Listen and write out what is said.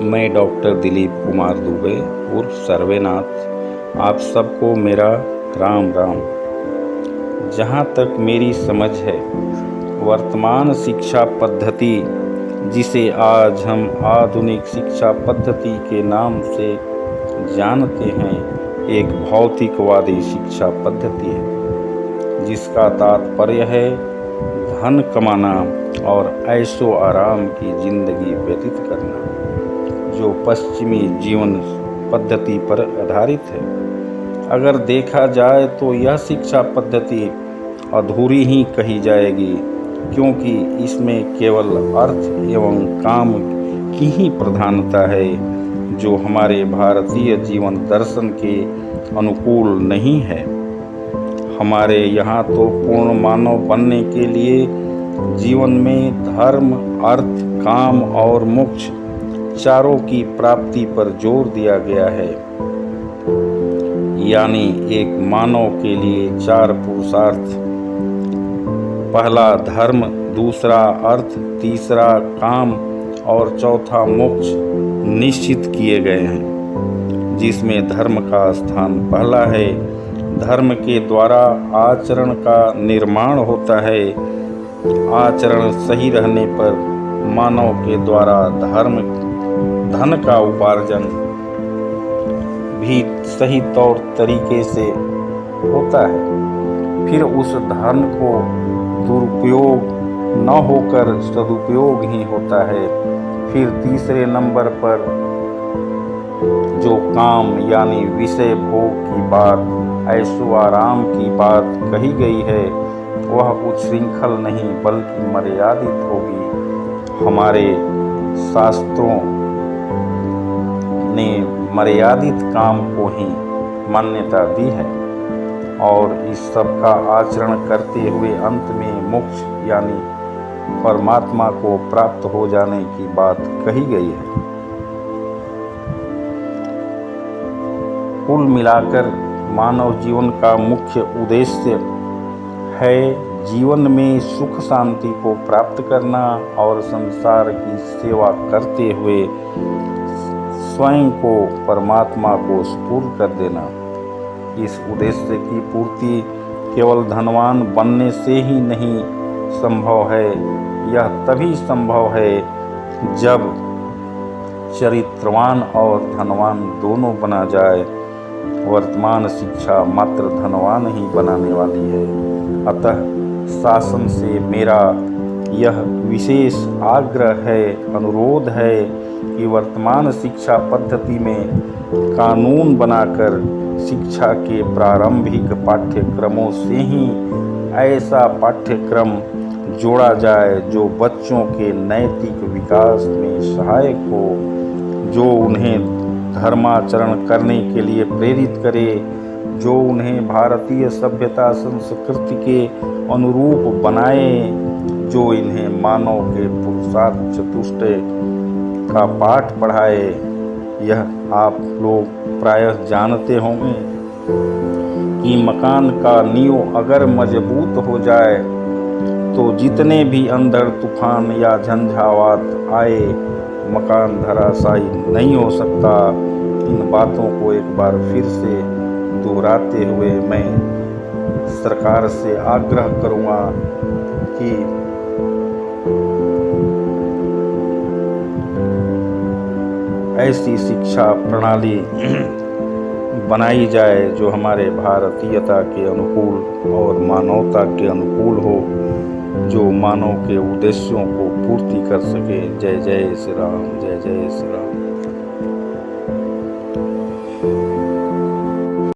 मैं डॉक्टर दिलीप कुमार दुबे उर्फ सर्वेनाथ, आप सबको मेरा राम राम। जहाँ तक मेरी समझ है, वर्तमान शिक्षा पद्धति, जिसे आज हम आधुनिक शिक्षा पद्धति के नाम से जानते हैं, एक भौतिकवादी शिक्षा पद्धति है, जिसका तात्पर्य है धन कमाना और ऐशो आराम की जिंदगी व्यतीत करना, जो पश्चिमी जीवन पद्धति पर आधारित है। अगर देखा जाए तो यह शिक्षा पद्धति अधूरी ही कही जाएगी, क्योंकि इसमें केवल अर्थ एवं काम की ही प्रधानता है, जो हमारे भारतीय जीवन दर्शन के अनुकूल नहीं है। हमारे यहाँ तो पूर्ण मानव बनने के लिए जीवन में धर्म, अर्थ, काम और मोक्ष चारों की प्राप्ति पर जोर दिया गया है। यानी एक मानव के लिए 4 पुरुषार्थ, पहला धर्म, दूसरा अर्थ, तीसरा काम और चौथा मोक्ष निश्चित किए गए हैं, जिसमें धर्म का स्थान पहला है। धर्म के द्वारा आचरण का निर्माण होता है। आचरण सही रहने पर मानव के द्वारा धन का उपार्जन भी सही तौर तरीके से होता है। फिर उस धन को दुरुपयोग न होकर सदुपयोग ही होता है। फिर तीसरे नंबर पर जो काम यानी विषय भोग की बात, ऐशो आराम की बात कही गई है, वह उच्छृंखल नहीं बल्कि मर्यादित होगी। हमारे शास्त्रों ने मर्यादित काम को ही मान्यता दी है और इस सब का आचरण करते हुए अंत में मोक्ष यानी परमात्मा को प्राप्त हो जाने की बात कही गई है। कुल मिलाकर मानव जीवन का मुख्य उद्देश्य है जीवन में सुख शांति को प्राप्त करना और संसार की सेवा करते हुए स्वयं को परमात्मा को सुपुर्द कर देना। इस उद्देश्य की पूर्ति केवल धनवान बनने से ही नहीं संभव है। यह तभी संभव है जब चरित्रवान और धनवान दोनों बना जाए। वर्तमान शिक्षा मात्र धनवान ही बनाने वाली है। अतः शासन से मेरा यह विशेष आग्रह है, अनुरोध है कि वर्तमान शिक्षा पद्धति में कानून बनाकर शिक्षा के प्रारंभिक पाठ्यक्रमों से ही ऐसा पाठ्यक्रम जोड़ा जाए जो बच्चों के नैतिक विकास में सहायक हो, जो उन्हें धर्माचरण करने के लिए प्रेरित करे, जो उन्हें भारतीय सभ्यता संस्कृति के अनुरूप बनाए, जो इन्हें मानव के पुरुषार्थ चतुष्टय का पाठ पढ़ाए। यह आप लोग प्रायः जानते होंगे कि मकान का नींव अगर मजबूत हो जाए तो जितने भी अंधड़ तूफान या झंझावात आए, मकान धराशायी नहीं हो सकता। इन बातों को एक बार फिर से दोहराते हुए मैं सरकार से आग्रह करूंगा कि ऐसी शिक्षा प्रणाली बनाई जाए जो हमारे भारतीयता के अनुकूल और मानवता के अनुकूल हो, जो मानव के उद्देश्यों को पूर्ति कर सके। जय जय श्री राम, जय जय श्री राम।